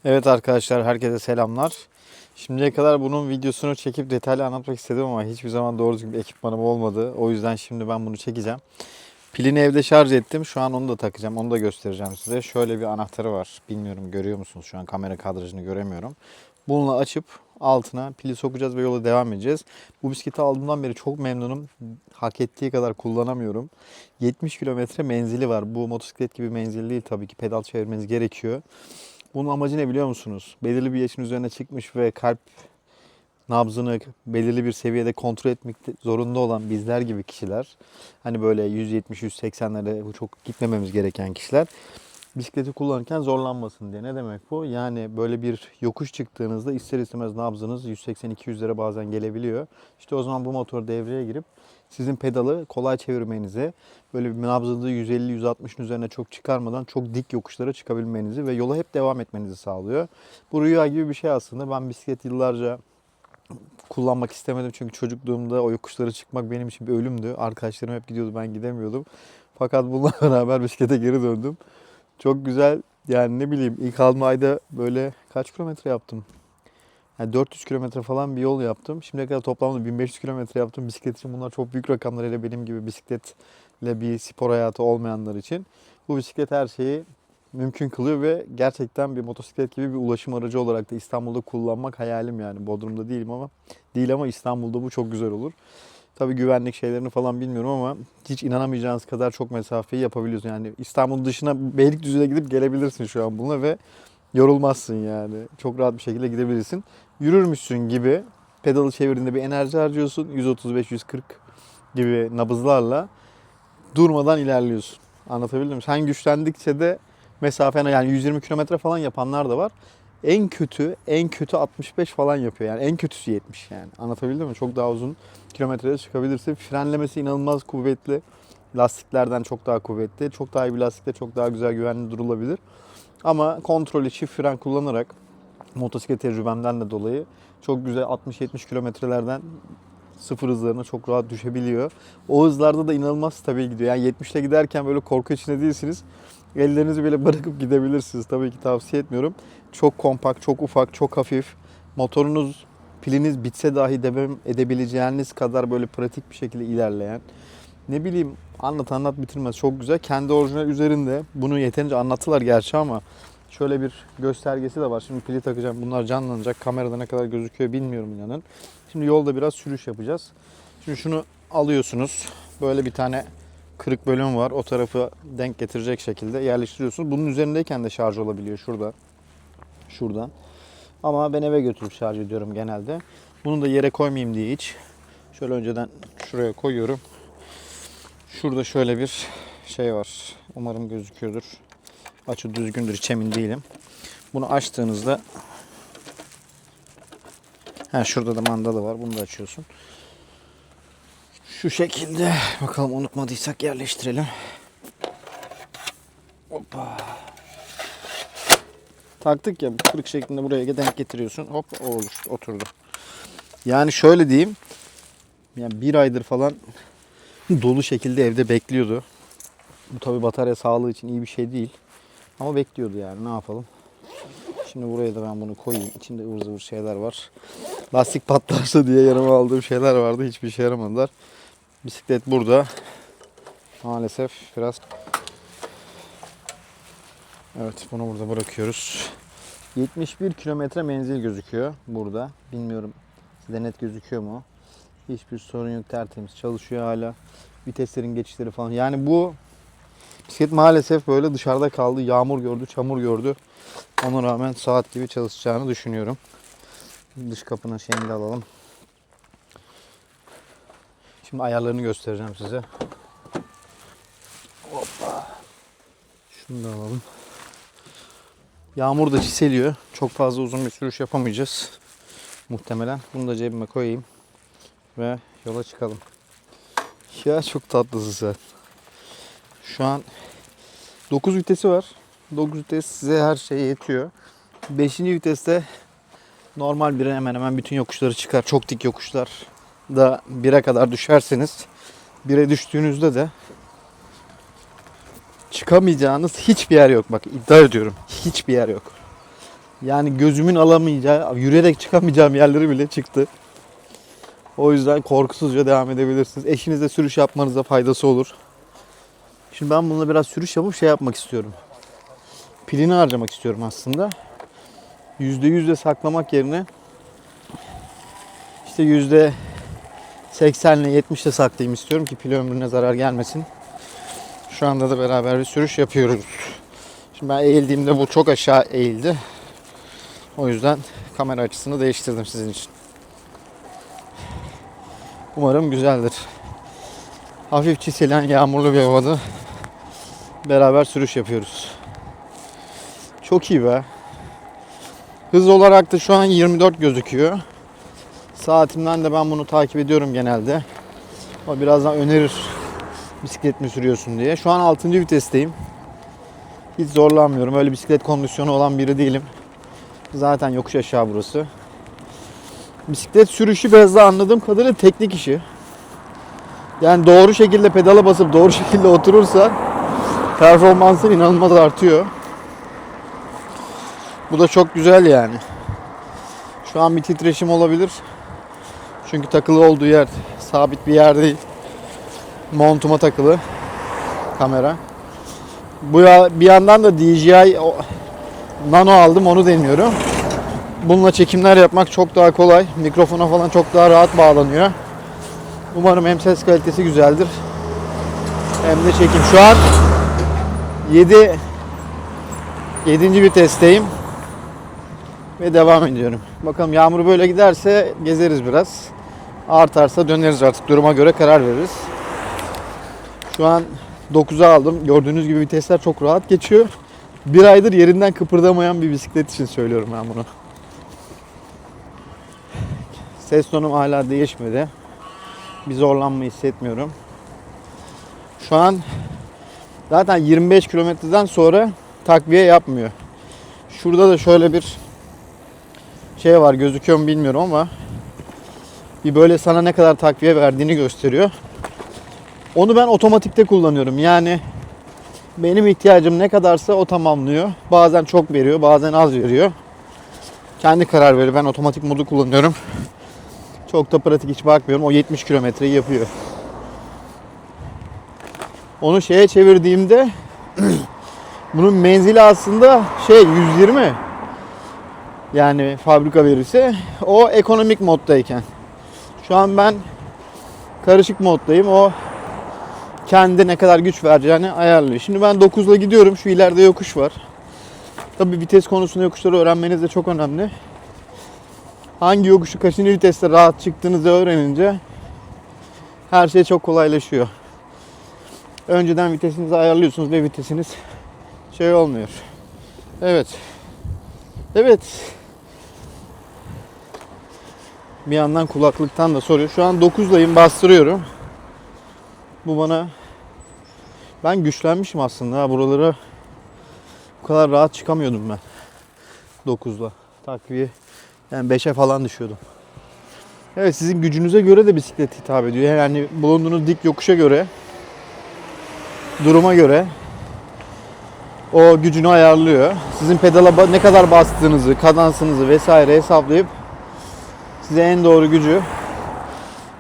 Evet arkadaşlar, herkese selamlar. Şimdiye kadar bunun videosunu çekip detaylı anlatmak istedim ama hiçbir zaman doğru düzgün bir ekipmanım olmadı. O yüzden şimdi ben bunu çekeceğim. Pilini evde şarj ettim. Şu an onu da takacağım. Onu da göstereceğim size. Şöyle bir anahtarı var. Bilmiyorum, görüyor musunuz? Şu an kamera kadrajını göremiyorum. Bununla açıp altına pili sokacağız ve yola devam edeceğiz. Bu bisikleti aldığımdan beri çok memnunum. Hak ettiği kadar kullanamıyorum. 70 kilometre menzili var. Bu motosiklet gibi menzil değil tabii ki. Pedal çevirmeniz gerekiyor. Bunun amacı ne biliyor musunuz? Belirli bir yaşın üzerine çıkmış ve kalp nabzını belirli bir seviyede kontrol etmek zorunda olan bizler gibi kişiler, hani böyle 170-180'lere çok gitmememiz gereken kişiler, bisikleti kullanırken zorlanmasın diye. Ne demek bu? Yani böyle bir yokuş çıktığınızda ister istemez nabzınız 180-200'lere bazen gelebiliyor. İşte o zaman bu motor devreye girip sizin pedalı kolay çevirmenizi, böyle bir nabzınızı 150-160'ın üzerine çok çıkarmadan çok dik yokuşlara çıkabilmenizi ve yola hep devam etmenizi sağlıyor. Bu rüya gibi bir şey aslında. Ben bisiklet yıllarca kullanmak istemedim çünkü çocukluğumda o yokuşlara çıkmak benim için bir ölümdü. Arkadaşlarım hep gidiyordu, ben gidemiyordum. Fakat bununla beraber bisiklete geri döndüm. Çok güzel. Yani ne bileyim, ilk aldığım ayda böyle kaç kilometre yaptım? Yani 400 kilometre falan bir yol yaptım. Şimdiye kadar toplamda 1500 kilometre yaptım. Bisiklet için bunlar çok büyük rakamlar. Hele benim gibi bisikletle bir spor hayatı olmayanlar için. Bu bisiklet her şeyi mümkün kılıyor ve gerçekten bir motosiklet gibi bir ulaşım aracı olarak da İstanbul'da kullanmak hayalim yani. Bodrum'da değil ama İstanbul'da bu çok güzel olur. Tabii güvenlik şeylerini falan bilmiyorum ama hiç inanamayacağınız kadar çok mesafeyi yapabiliyorsun. Yani İstanbul dışına Beylikdüzü'ne gidip gelebilirsin şu an bununla ve yorulmazsın yani. Çok rahat bir şekilde gidebilirsin. Yürürmüşsün gibi pedalı çevirdiğinde bir enerji harcıyorsun. 135-140 gibi nabızlarla durmadan ilerliyorsun. Anlatabildim mi? Sen güçlendikçe de mesafene, yani 120 kilometre falan yapanlar da var. En kötü 65 falan yapıyor. Yani en kötüsü 70 yani. Anlatabildim mi? Çok daha uzun kilometrede çıkabilirsin. Frenlemesi inanılmaz kuvvetli. Lastiklerden çok daha kuvvetli. Çok daha iyi bir lastikle çok daha güzel, güvenli durulabilir. Ama kontrolü çift fren kullanarak, motosiklet tecrübemden de dolayı çok güzel 60-70 kilometrelerden sıfır hızlarına çok rahat düşebiliyor. O hızlarda da inanılmaz stabil gidiyor. Yani 70'le giderken böyle korku içinde değilsiniz. Ellerinizi bile bırakıp gidebilirsiniz. Tabii ki tavsiye etmiyorum. Çok kompakt, çok ufak, çok hafif. Motorunuz, piliniz bitse dahi devam edebileceğiniz kadar böyle pratik bir şekilde ilerleyen. Ne bileyim, anlat bitirmez. Çok güzel. Kendi orijinal üzerinde. Bunu yeterince anlattılar gerçi ama şöyle bir göstergesi de var. Şimdi pili takacağım. Bunlar canlanacak. Kamerada ne kadar gözüküyor bilmiyorum inanın. Şimdi yolda biraz sürüş yapacağız. Şimdi şunu alıyorsunuz. Böyle bir tane kırık bölüm var. O tarafı denk getirecek şekilde yerleştiriyorsunuz. Bunun üzerindeyken de şarj olabiliyor şurada. Şuradan. Ama ben eve götürüp şarj ediyorum genelde. Bunu da yere koymayayım diye hiç. Şöyle önceden şuraya koyuyorum. Şurada şöyle bir şey var. Umarım gözüküyordur. Açı düzgündür, hiç emin değilim. Bunu açtığınızda şurada da mandalı var. Bunu da açıyorsun. Şu şekilde. Bakalım unutmadıysak yerleştirelim. Hoppa. Taktık ya, kırık şeklinde buraya denk getiriyorsun. Hop, o olur, oturdu. Yani şöyle diyeyim. Yani bir aydır falan dolu şekilde evde bekliyordu. Bu tabi batarya sağlığı için iyi bir şey değil. Ama bekliyordu yani, ne yapalım. Şimdi buraya da ben bunu koyayım. İçinde ıvır zıvır şeyler var. Lastik patlarsa diye yanıma aldığım şeyler vardı. Hiçbir şey yaramadılar. Bisiklet burada. Maalesef biraz. Evet, bunu burada bırakıyoruz. 71 kilometre menzil gözüküyor burada. Bilmiyorum size net gözüküyor mu? Hiçbir sorun yok, tertemiz çalışıyor hala. Viteslerin geçişleri falan. Yani bu bisiklet maalesef böyle dışarıda kaldı. Yağmur gördü, çamur gördü. Ona rağmen saat gibi çalışacağını düşünüyorum. Dış kapının şeyini de alalım. Şimdi ayarlarını göstereceğim size. Hoppa. Şunu da alalım. Yağmur da çiseliyor. Çok fazla uzun bir sürüş yapamayacağız muhtemelen. Bunu da cebime koyayım ve yola çıkalım. Ya çok tatlısın sen. Şu an 9 vitesi var. 9 vites size her şey yetiyor. 5. viteste normal bire hemen hemen bütün yokuşları çıkar. Çok dik yokuşlar da 1'e kadar düşerseniz, 1'e düştüğünüzde de çıkamayacağınız hiçbir yer yok. Bak, iddia ediyorum. Hiçbir yer yok. Yani gözümün alamayacağı, yürüyerek çıkamayacağım yerleri bile çıktı. O yüzden korkusuzca devam edebilirsiniz. Eşinizle sürüş yapmanıza faydası olur. Şimdi ben bununla biraz sürüş yapıp şey yapmak istiyorum. Pilini harcamak istiyorum aslında. %100 de saklamak yerine işte %80 ile 70 de saklayayım istiyorum ki pil ömrüne zarar gelmesin. Şu anda da beraber bir sürüş yapıyoruz. Şimdi ben eğildiğimde bu çok aşağı eğildi. O yüzden kamera açısını değiştirdim sizin için. Umarım güzeldir. Hafif çiselen yağmurlu bir havada beraber sürüş yapıyoruz. Çok iyi be. Hız olarak da şu an 24 gözüküyor. Saatimden de ben bunu takip ediyorum genelde. O birazdan önerir bisiklet mi sürüyorsun diye. Şu an 6. vitesteyim. Hiç zorlanmıyorum. Öyle bisiklet kondisyonu olan biri değilim. Zaten yokuş aşağı burası. Bisiklet sürüşü biraz da anladığım kadarıyla teknik işi. Yani doğru şekilde pedala basıp doğru şekilde oturursa performansın inanılmaz artıyor. Bu da çok güzel yani. Şu an bir titreşim olabilir. Çünkü takılı olduğu yer sabit bir yer değil. Montuma takılı kamera. Bir yandan da DJI Nano aldım, onu deniyorum. Bununla çekimler yapmak çok daha kolay. Mikrofona falan çok daha rahat bağlanıyor. Umarım hem ses kalitesi güzeldir hem de çekim. Şu an 7. vitesteyim ve devam ediyorum. Bakalım yağmur böyle giderse gezeriz biraz. Artarsa döneriz, artık duruma göre karar veririz. Şu an 9'a aldım. Gördüğünüz gibi vitesler çok rahat geçiyor. Bir aydır yerinden kıpırdamayan bir bisiklet için söylüyorum ben bunu. Ses tonum hala değişmedi. Bir zorlanma hissetmiyorum. Şu an zaten 25 kilometreden sonra takviye yapmıyor. Şurada da şöyle bir şey var, gözüküyor mu bilmiyorum ama bir böyle sana ne kadar takviye verdiğini gösteriyor. Onu ben otomatikte kullanıyorum. Yani benim ihtiyacım ne kadarsa o tamamlıyor. Bazen çok veriyor, bazen az veriyor. Kendi karar veriyor. Ben otomatik modu kullanıyorum. Çok da pratik, hiç bakmıyorum. O 70 kilometreyi yapıyor. Onu şeye çevirdiğimde bunun menzili aslında 120. Yani fabrika verisi. O ekonomik moddayken. Şu an ben karışık moddayım. O kendi ne kadar güç vereceğini ayarlıyor. Şimdi ben 9'la gidiyorum. Şu ileride yokuş var. Tabii vites konusunda yokuşları öğrenmeniz de çok önemli. Hangi yokuşu kaçıncı viteste rahat çıktığınızı öğrenince her şey çok kolaylaşıyor. Önceden vitesinizi ayarlıyorsunuz ve vitesiniz olmuyor. Evet. Evet. Bir yandan kulaklıktan da soruyor. Şu an 9'layım, bastırıyorum. Bu bana, ben güçlenmişim aslında. Buralara bu kadar rahat çıkamıyordum ben 9'la. Takviye yani 5'e falan düşüyordum. Evet, sizin gücünüze göre de bisiklet hitap ediyor. Yani bulunduğunuz dik yokuşa göre, duruma göre o gücünü ayarlıyor. Sizin pedala ne kadar bastığınızı, kadansınızı vesaire hesaplayıp size en doğru gücü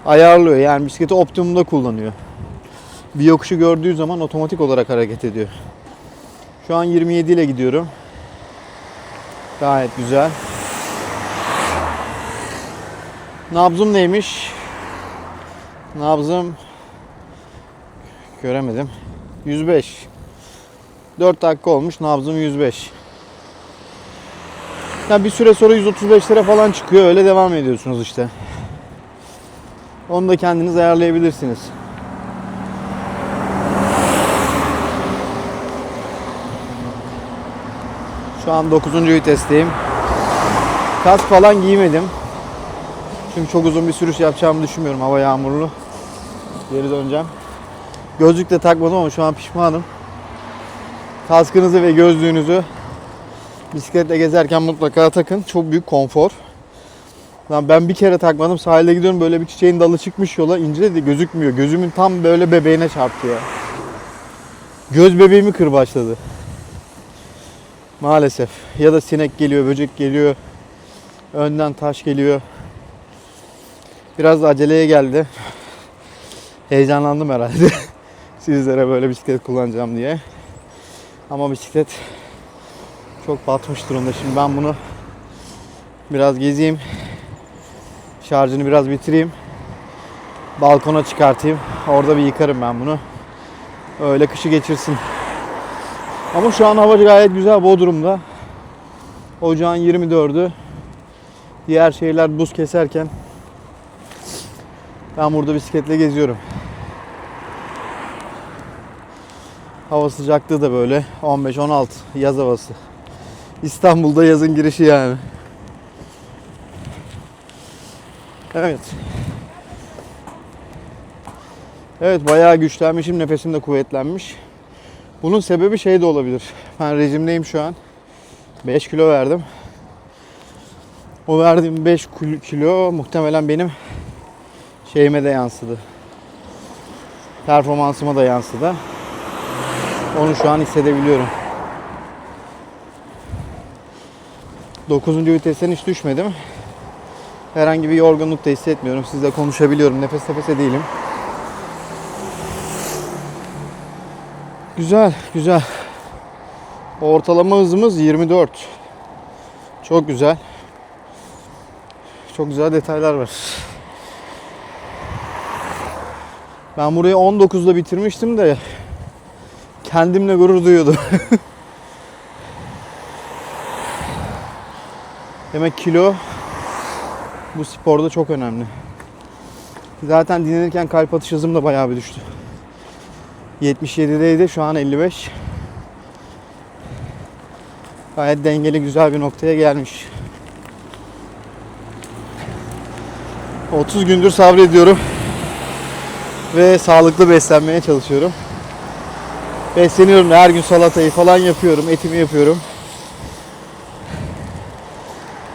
ayarlıyor. Yani bisikleti optimumda kullanıyor. Bir yokuşu gördüğü zaman otomatik olarak hareket ediyor. Şu an 27 ile gidiyorum. Gayet güzel. Nabzım neymiş? Nabzım göremedim. 105. 4 dakika olmuş. Nabzım 105. Yani bir süre sonra 135'lere falan çıkıyor. Öyle devam ediyorsunuz işte. Onu da kendiniz ayarlayabilirsiniz. Şu an 9. vitesteyim. Kask falan giymedim. Çünkü çok uzun bir sürüş yapacağımı düşünmüyorum. Hava yağmurlu. Geri döneceğim. Gözlük de takmadım ama şu an pişmanım. Kaskınızı ve gözlüğünüzü bisikletle gezerken mutlaka takın. Çok büyük konfor. Ben bir kere takmadım. Sahilde gidiyorum, böyle bir çiçeğin dalı çıkmış yola, ince de gözükmüyor. Gözümün tam böyle bebeğine çarptı ya. Göz bebeğimi kırbaçladı. Maalesef. Ya da sinek geliyor, böcek geliyor. Önden taş geliyor. Biraz da aceleye geldi. Heyecanlandım herhalde. Sizlere böyle bisiklet kullanacağım diye. Ama bisiklet çok batmış durumda. Şimdi ben bunu biraz gezeyim. Şarjını biraz bitireyim. Balkona çıkartayım. Orada bir yıkarım ben bunu. Öyle kışı geçirsin. Ama şu an hava gayet güzel Bodrum'da. Ocağın 24'ü. Diğer şehirler buz keserken ben burada bisikletle geziyorum. Hava sıcaklığı da böyle 15-16 yaz havası. İstanbul'da yazın girişi yani. Evet. Evet, bayağı güçlenmişim. Nefesim de kuvvetlenmiş. Bunun sebebi şey de olabilir. Ben rejimdeyim şu an. 5 kilo verdim. O verdiğim 5 kilo muhtemelen benim şeyime de yansıdı. Performansıma da yansıdı. Onu şu an hissedebiliyorum. 9. vitesten hiç düşmedim. Herhangi bir yorgunluk da hissetmiyorum. Sizle konuşabiliyorum. Nefes nefese değilim. Güzel, güzel. Ortalama hızımız 24. Çok güzel. Çok güzel detaylar var. Ben burayı 19'da bitirmiştim de kendimle gurur duyuyordum. Demek kilo bu sporda çok önemli. Zaten dinlenirken kalp atış hızım da bayağı bir düştü. 77'deydi, şu an 55. Gayet dengeli, güzel bir noktaya gelmiş. 30 gündür sabrediyorum. Ve sağlıklı beslenmeye çalışıyorum. Besleniyorum da her gün salatayı falan yapıyorum, etimi yapıyorum.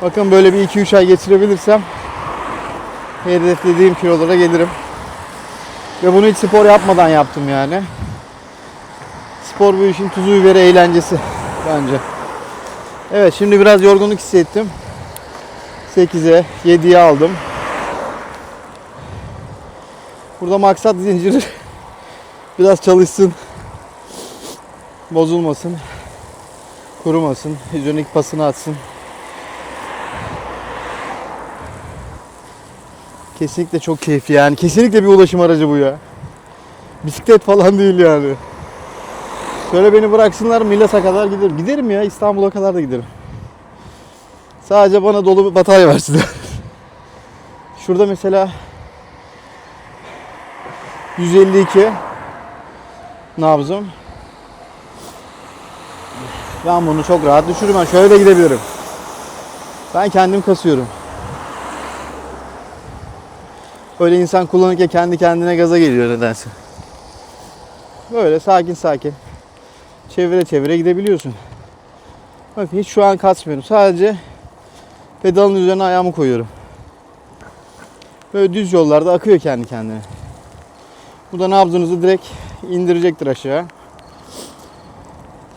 Bakın böyle bir 2-3 ay geçirebilirsem hedeflediğim kilolara gelirim. Ve bunu hiç spor yapmadan yaptım yani. Spor bu işin tuzu biberi eğlencesi bence. Evet, şimdi biraz yorgunluk hissettim. 8'e 7'ye aldım. Burada maksat zinciri biraz çalışsın. Bozulmasın. Kurumasın. Üzerindeki pasını atsın. Kesinlikle çok keyifli yani. Kesinlikle bir ulaşım aracı bu ya. Bisiklet falan değil yani. Şöyle beni bıraksınlar, Milas'a kadar giderim. Giderim ya, İstanbul'a kadar da giderim. Sadece bana dolu bir batarya versinler. Şurada mesela 152 nabzım. Ben bunu çok rahat düşürürüm. Şöyle de gidebilirim. Ben kendim kasıyorum. Öyle insan kullanırken kendi kendine gaza geliyor nedense. Böyle sakin sakin çevire çevire gidebiliyorsun. Bakın hiç şu an kasmıyorum. Sadece pedalın üzerine ayağımı koyuyorum. Böyle düz yollarda akıyor kendi kendine. Bu da nabzınızı direkt indirecektir aşağı.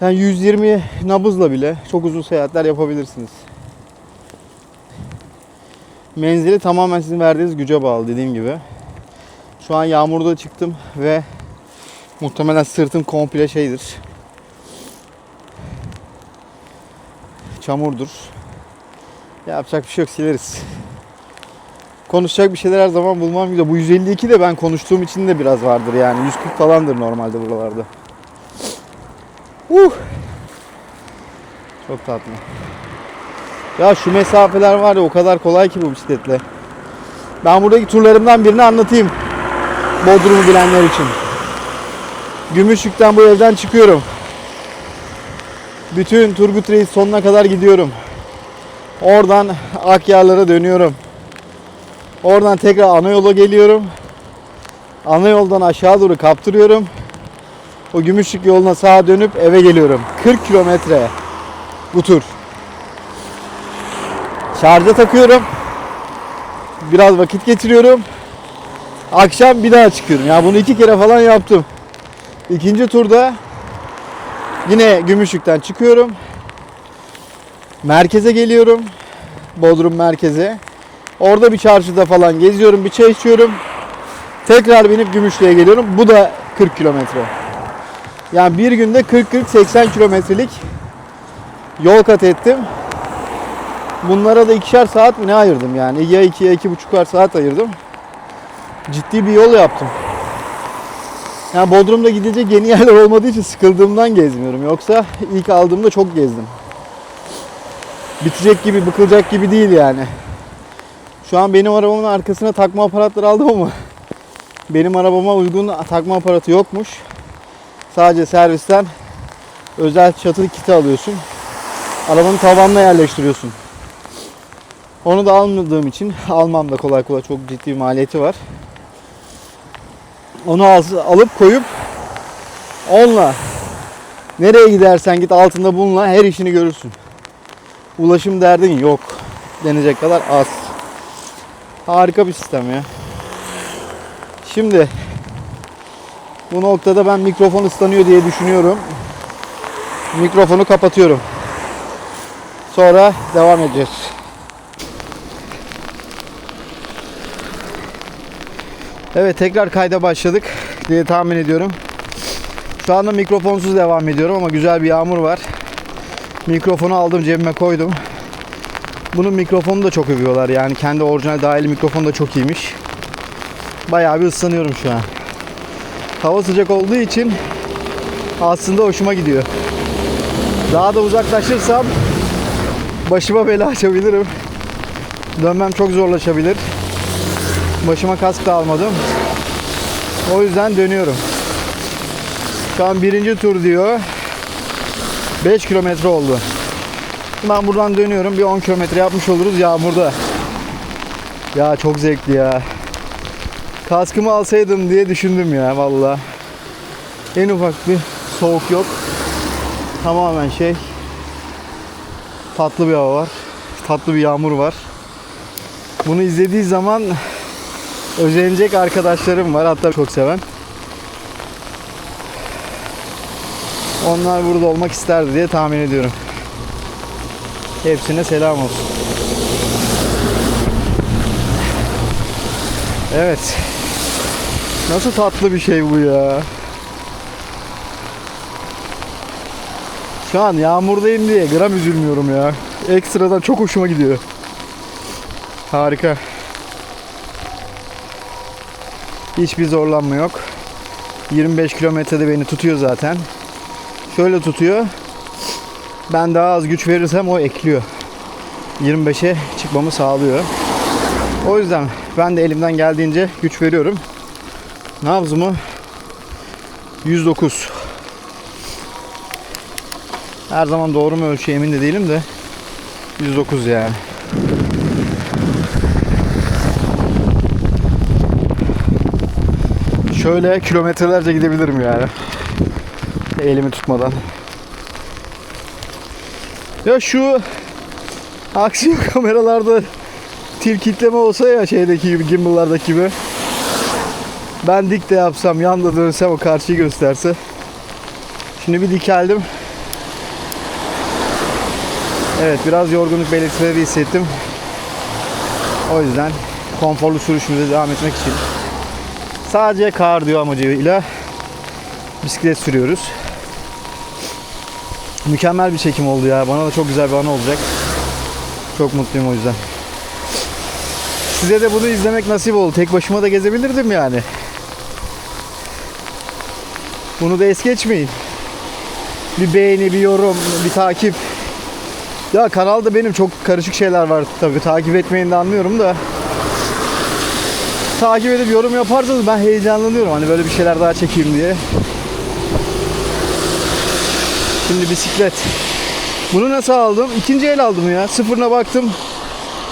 Yani 120 nabızla bile çok uzun seyahatler yapabilirsiniz. Menzili tamamen sizin verdiğiniz güce bağlı dediğim gibi. Şu an yağmurda çıktım ve muhtemelen sırtım komple şeydir. Çamurdur. Yapacak bir şey yok, sileriz. Konuşacak bir şeyler her zaman bulmam güzel. Bu 152 de ben konuştuğum için de biraz vardır yani. 140 falandır normalde buralarda. Çok tatlı. Ya şu mesafeler var ya, o kadar kolay ki bu bisikletle. Ben buradaki turlarımdan birini anlatayım. Bodrum'u bilenler için. Gümüşlük'ten bu evden çıkıyorum. Bütün Turgut Reis sonuna kadar gidiyorum. Oradan Akyarlar'a dönüyorum. Oradan tekrar ana yola geliyorum. Ana yoldan aşağı doğru kaptırıyorum. O Gümüşlük yoluna sağa dönüp eve geliyorum. 40 kilometre bu tur. Şarja takıyorum. Biraz vakit geçiriyorum. Akşam bir daha çıkıyorum. Ya bunu 2 kere falan yaptım. İkinci turda yine Gümüşlük'ten çıkıyorum. Merkeze geliyorum. Bodrum merkeze. Orada bir çarşıda falan geziyorum. Bir çay içiyorum. Tekrar binip Gümüşlü'ye geliyorum. Bu da 40 kilometre. Yani bir günde 40-80 kilometrelik yol kat ettim. Bunlara da 2'şer saat mi ne ayırdım yani. Ya 2 ya 2,5'ar saat ayırdım. Ciddi bir yol yaptım. Yani Bodrum'da gidecek yeni yerler olmadığı için sıkıldığımdan gezmiyorum. Yoksa ilk aldığımda çok gezdim. Bitecek gibi, bıkılacak gibi değil yani. Şu an benim arabamın arkasına takma aparatları aldım ama benim arabama uygun takma aparatı yokmuş. Sadece servisten özel çatı kiti alıyorsun. Arabanın tavanına yerleştiriyorsun. Onu da almadığım için, almam da kolay kolay, çok ciddi bir maliyeti var. Onu alıp koyup onunla nereye gidersen git altında bununla her işini görürsün. Ulaşım derdin yok denecek kadar az. Harika bir sistem ya. Şimdi bu noktada ben mikrofon ıslanıyor diye düşünüyorum. Mikrofonu kapatıyorum. Sonra devam edeceğiz. Evet, tekrar kayda başladık diye tahmin ediyorum. Şu anda mikrofonsuz devam ediyorum ama güzel bir yağmur var. Mikrofonu aldım, cebime koydum. Bunun mikrofonu da çok övüyorlar. Yani kendi orijinal dahili mikrofonu da çok iyiymiş. Bayağı bir ıslanıyorum şu an. Hava sıcak olduğu için aslında hoşuma gidiyor. Daha da uzaklaşırsam başıma bela açabilirim. Dönmem çok zorlaşabilir. Başıma kask da almadım. O yüzden dönüyorum. Şu an birinci tur diyor. 5 kilometre oldu. Ben buradan dönüyorum. Bir 10 kilometre yapmış oluruz yağmurda. Ya çok zevkli ya. Kaskımı alsaydım diye düşündüm ya valla. En ufak bir soğuk yok. Tamamen tatlı bir hava var. Tatlı bir yağmur var. Bunu izlediği zaman özenecek arkadaşlarım var. Hatta çok seven. Onlar burada olmak isterdi diye tahmin ediyorum. Hepsine selam olsun. Evet. Nasıl tatlı bir şey bu ya. Şu an yağmurdayım diye gram üzülmüyorum ya. Ekstradan çok hoşuma gidiyor. Harika. Hiçbir zorlanma yok. 25 kilometrede beni tutuyor zaten. Şöyle tutuyor. Ben daha az güç verirsem o ekliyor. 25'e çıkmamı sağlıyor. O yüzden ben de elimden geldiğince güç veriyorum. Nabzımı 109. Her zaman doğru mu ölçü emin de değilim de 109 yani. Şöyle kilometrelerce gidebilirim yani. Elimi tutmadan. Ya şu aksiyon kameralarda kitleme olsa ya, şeydeki gibi, gimbal'lardaki gibi. Ben dik de yapsam, yanda dönsem, o karşıyı gösterse. Şimdi bir dikeldim. Evet, biraz yorgunluk belirtileri hissettim. O yüzden konforlu sürüşümüze devam etmek için sadece kardiyo amacıyla bisiklet sürüyoruz. Mükemmel bir çekim oldu ya. Bana da çok güzel bir anı olacak. Çok mutluyum o yüzden. Size de bunu izlemek nasip oldu. Tek başıma da gezebilirdim yani. Bunu da es geçmeyin. Bir beğeni, bir yorum, bir takip. Ya kanalda benim çok karışık şeyler var tabii. Takip etmeyin de anlıyorum da. Takip edip yorum yaparsanız ben heyecanlanıyorum. Hani böyle bir şeyler daha çekeyim diye. Şimdi bisiklet. Bunu nasıl aldım? İkinci el aldım ya. Sıfırına baktım.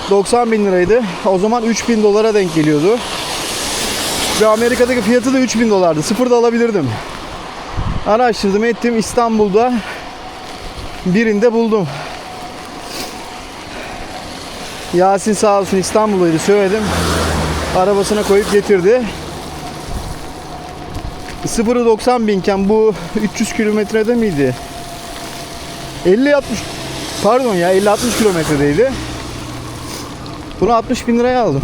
90.000 liraydı. O zaman 3.000 dolara denk geliyordu. Ve Amerika'daki fiyatı da 3.000 dolardı. Sıfırda alabilirdim. Araştırdım ettim. İstanbul'da birinde buldum. Yasin sağ olsun İstanbul'daydı, söyledim. Arabasına koyup getirdi. Sıfırı 90.000 iken bu 300 kilometrede miydi? 50-60 Pardon ya, 50-60 kilometredeydi. Bunu 60 bin liraya aldım.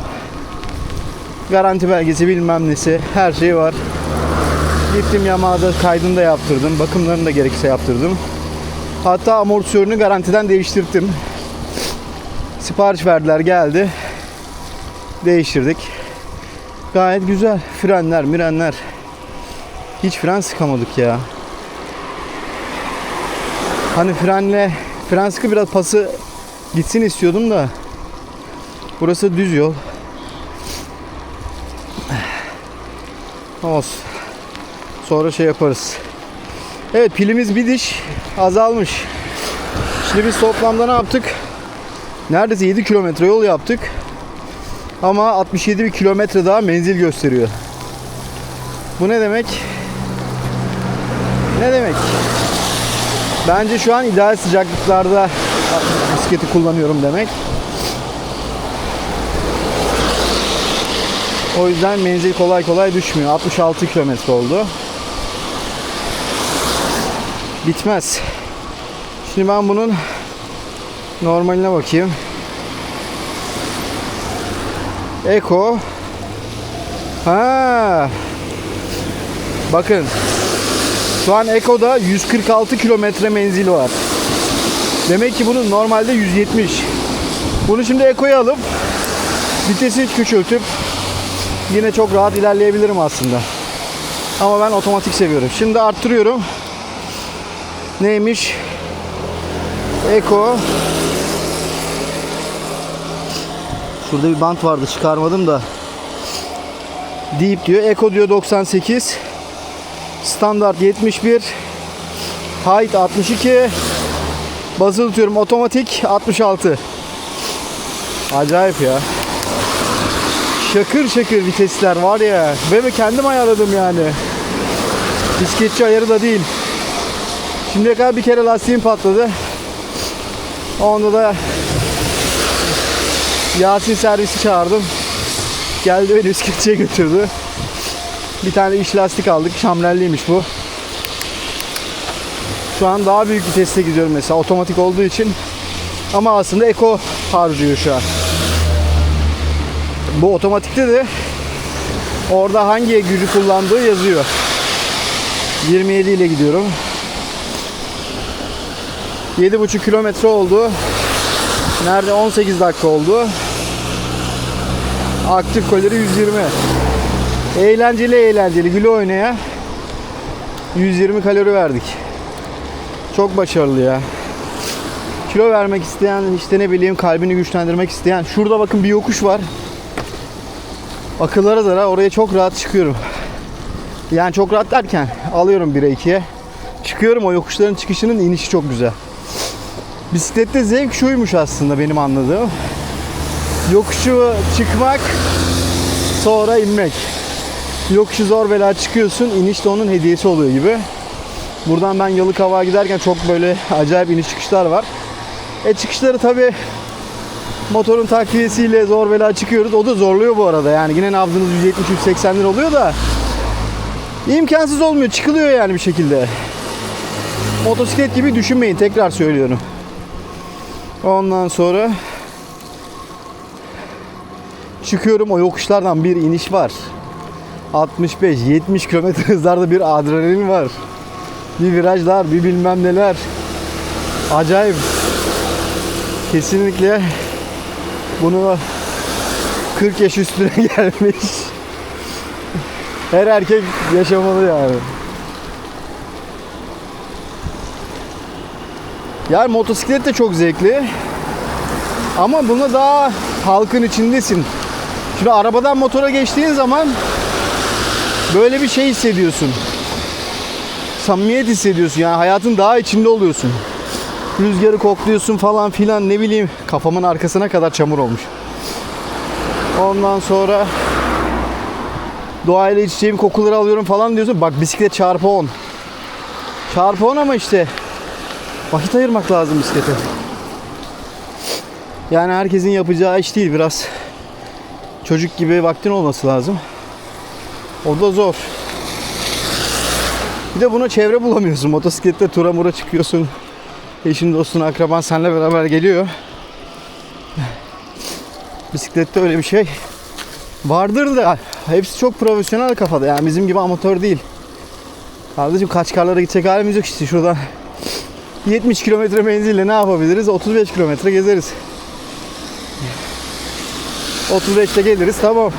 Garanti belgesi bilmem nesi, her şey var. Gittim Yamaha'da kaydını da yaptırdım. Bakımlarını da gerekirse yaptırdım. Hatta amortisörünü garantiden değiştirdim. Sipariş verdiler, geldi. Değiştirdik. Gayet güzel. Frenler, mirenler. Hiç fren sıkamadık ya. Hani fren sıkı biraz pası gitsin istiyordum da. Burası düz yol. Olsun. Sonra şey yaparız. Evet, pilimiz bir diş azalmış. Şimdi biz toplamda ne yaptık? Neredeyse 7 kilometre yol yaptık. Ama 67 bir kilometre daha menzil gösteriyor. Bu ne demek? Ne demek? Bence şu an ideal sıcaklıklarda bisikleti kullanıyorum demek. O yüzden menzil kolay kolay düşmüyor. 66 kilometre oldu. Bitmez. Şimdi ben bunun normaline bakayım. Eko. Ha. Bakın. Şu an Eko'da 146 kilometre menzil var. Demek ki bunun normalde 170. Bunu şimdi Eko'ya alıp vitesi küçültüp yine çok rahat ilerleyebilirim aslında. Ama ben otomatik seviyorum. Şimdi arttırıyorum. Neymiş? Eko. Şurada bir bant vardı, çıkarmadım da. Deep diyor. Eko diyor 98. Standart 71. Height 62. Basılı tutuyorum. Otomatik 66. Acayip ya. Şakır şakır vitesler var ya. Ve kendim ayarladım yani. Bisikletçi ayarı da değil. Şimdiye kadar bir kere lastiğim patladı. Onda da Yasin servisi çağırdım. Geldi beni bisikletçiye götürdü. Bir tane iş lastik aldık. Şamrelliymiş bu. Şu an daha büyük viteste gidiyorum mesela. Otomatik olduğu için. Ama aslında Eko harcıyor şu an. Bu otomatikte de orada hangi gücü kullandığı yazıyor. 27 ile gidiyorum. 7,5 kilometre oldu. Nerede? 18 dakika oldu. Aktif kalori 120. Eğlenceli güle oynaya 120 kalori verdik. Çok başarılı ya. Kilo vermek isteyen, işte ne bileyim kalbini güçlendirmek isteyen. Şurada bakın bir yokuş var. Akıllara zarar, oraya çok rahat çıkıyorum. Yani çok rahat derken alıyorum 1'e 2'ye. Çıkıyorum, o yokuşların çıkışının inişi çok güzel. Bisiklette zevk şuymuş aslında benim anladığım. Yokuşu çıkmak, sonra inmek. Yokuşu zor bela çıkıyorsun, iniş de onun hediyesi oluyor gibi. Buradan ben Yalıkavak'a giderken çok böyle acayip iniş çıkışlar var. Çıkışları tabi motorun takviyesiyle zor bela çıkıyoruz. O da zorluyor bu arada. Yani yine nabzınız 170-180 lira oluyor da imkansız olmuyor. Çıkılıyor yani bir şekilde. Motosiklet gibi düşünmeyin. Tekrar söylüyorum. Ondan sonra çıkıyorum, o yokuşlardan bir iniş var. 65-70 km hızlarda bir adrenalin var. Bir virajlar, bir bilmem neler. Acayip. Kesinlikle bunu 40 yaş üstüne gelmiş her erkek yaşamalı yani. Yani motosiklet de çok zevkli. Ama buna daha halkın içindesin. Şimdi arabadan motora geçtiğin zaman böyle bir şey hissediyorsun. Samimiyet hissediyorsun. Yani hayatın daha içinde oluyorsun. Rüzgarı kokluyorsun falan filan, ne bileyim. Kafamın arkasına kadar çamur olmuş. Ondan sonra doğayla iç içeyim, kokuları alıyorum falan diyorsun. Bak, bisiklet çarpı 10. Çarpı 10 ama işte vakit ayırmak lazım bisiklete. Yani herkesin yapacağı iş değil. Biraz çocuk gibi vaktin olması lazım. O da zor. Bir de buna çevre bulamıyorsun. Motosiklette tura mura çıkıyorsun. Eşin, dostun, akraban seninle beraber geliyor. Bisiklette öyle bir şey vardır da hepsi çok profesyonel kafada. Yani bizim gibi amatör değil. Kardeşim Kaçkarlara gidecek halimiz yok işte. Şuradan 70 kilometre menzille ne yapabiliriz? 35 kilometre gezeriz. 35'te geliriz, tamam.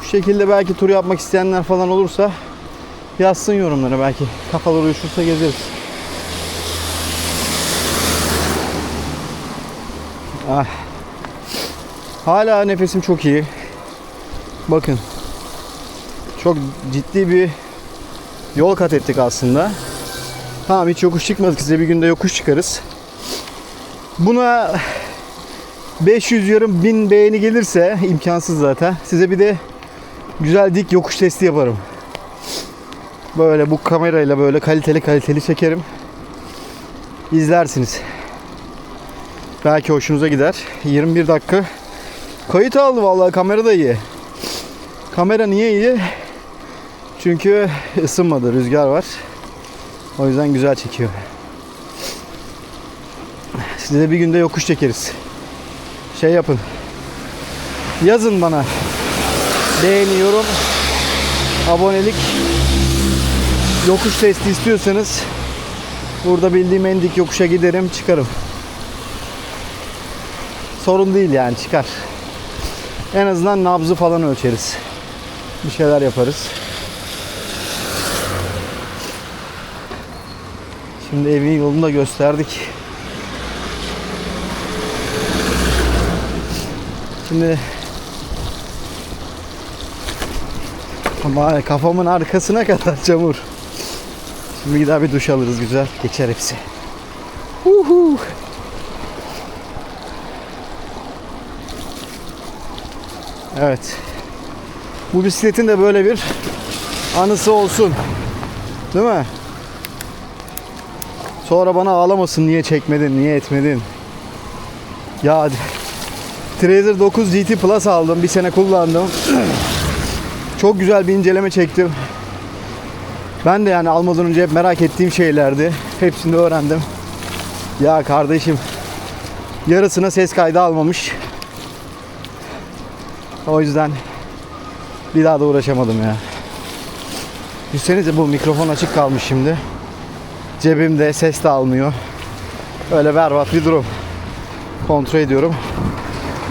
Bu şekilde belki tur yapmak isteyenler falan olursa yazsın yorumlara, belki kafaları uyuşursa gezeriz. Ah. Hala nefesim çok iyi. Bakın. Çok ciddi bir yol kat ettik aslında. Tamam, hiç yokuş çıkmadık, size bir günde yokuş çıkarız. Buna 500 yarım 1000 beğeni gelirse, imkansız zaten, size bir de güzel dik yokuş testi yaparım. Böyle bu kamerayla böyle kaliteli çekerim. İzlersiniz. Belki hoşunuza gider. 21 dakika kayıt aldı vallahi, kamera da iyi. Kamera niye iyi? Çünkü ısınmadı, rüzgar var. O yüzden güzel çekiyor. Size bir günde yokuş çekeriz. Şey yapın. Yazın bana. Beğeni, yorum, abonelik. Yokuş testi istiyorsanız burada bildiğim en dik yokuşa giderim, çıkarım. Sorun değil yani, çıkar. En azından nabzı falan ölçeriz. Bir şeyler yaparız. Şimdi evin yolunu da gösterdik. Şimdi ama kafamın arkasına kadar çamur. Şimdi gider bir duş alırız, güzel geçer hepsi. Uhu. Evet. Bu bisikletin de böyle bir anısı olsun. Değil mi? Sonra bana ağlamasın, niye çekmedin, niye etmedin. Ya Trazer 9 GT Plus aldım. Bir sene kullandım. Çok güzel bir inceleme çektim. Ben de yani almadan önce hep merak ettiğim şeylerdi. Hepsini de öğrendim. Ya kardeşim, yarısına ses kaydı almamış. O yüzden bir daha da uğraşamadım ya. Düşünsenize, bu mikrofon açık kalmış şimdi. Cebimde, ses de almıyor. Öyle berbat bir durum. Kontrol ediyorum.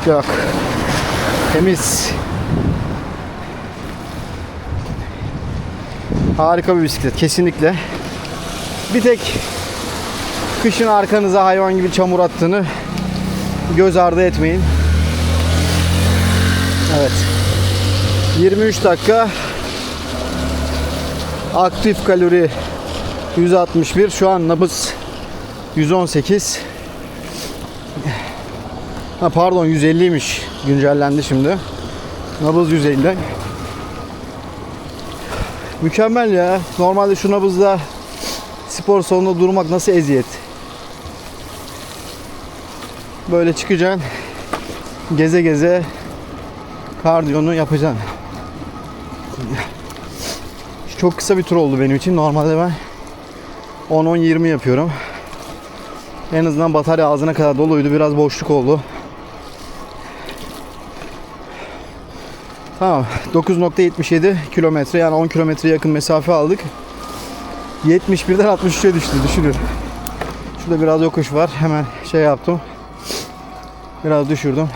Yok. Temiz. Harika bir bisiklet kesinlikle. Bir tek kışın arkanıza hayvan gibi çamur attığını göz ardı etmeyin. Evet. 23 dakika. Aktif kalori 161. Şu an nabız 118. Ha pardon, 150'ymiş. Güncellendi şimdi. Nabız 150. Mükemmel ya. Normalde şu nabızda spor salonunda durmak nasıl eziyet. Böyle çıkacaksın. Geze geze kardiyonu yapacaksın. Çok kısa bir tur oldu benim için. Normalde ben 10-20 yapıyorum. En azından batarya ağzına kadar doluydu. Biraz boşluk oldu. Tamam. 9.77 kilometre, yani 10 kilometre yakın mesafe aldık. 71'den 63'e düştü. Düşünün. Şurada biraz yokuş var. Hemen şey yaptım. Biraz düşürdüm.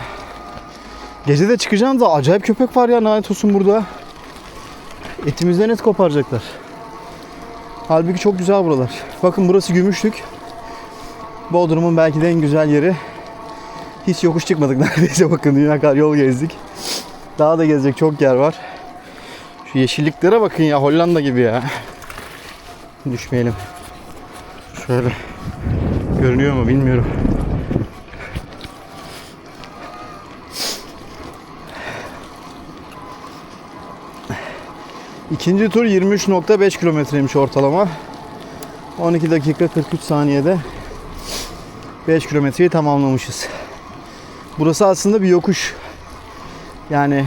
Gece de çıkacağım da acayip köpek var ya, lanet olsun burada. Etimizden et koparacaklar. Halbuki çok güzel buralar. Bakın burası Gümüşlük. Bodrum'un belki de en güzel yeri. Hiç yokuş çıkmadık neredeyse, bakın ne kadar yol gezdik. Daha da gezecek çok yer var. Şu yeşilliklere bakın ya, Hollanda gibi ya. Düşmeyelim. Şöyle görünüyor mu bilmiyorum. İkinci tur 23.5 kilometreymiş ortalama. 12 dakika 43 saniyede 5 kilometreyi tamamlamışız. Burası aslında bir yokuş. Yani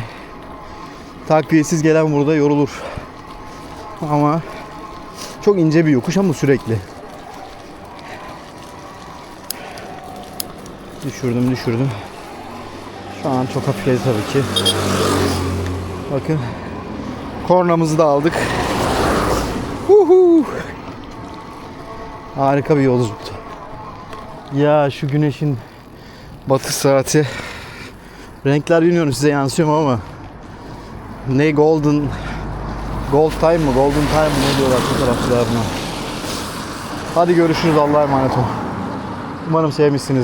takviyesiz gelen burada yorulur. Ama Çok ince bir yokuş ama sürekli. Düşürdüm. Şu an çok hafifledi tabii ki. Bakın. Kornamızı da aldık. Huhu. Harika bir yolculuktu. Ya şu güneşin batış saati. Renkler bilmiyorum size yansıyor mu ama ne gold time mı ne diyorlar fotoğrafçılar buna. Hadi görüşürüz, Allah'a emanet olun. Umarım sevmişsiniz.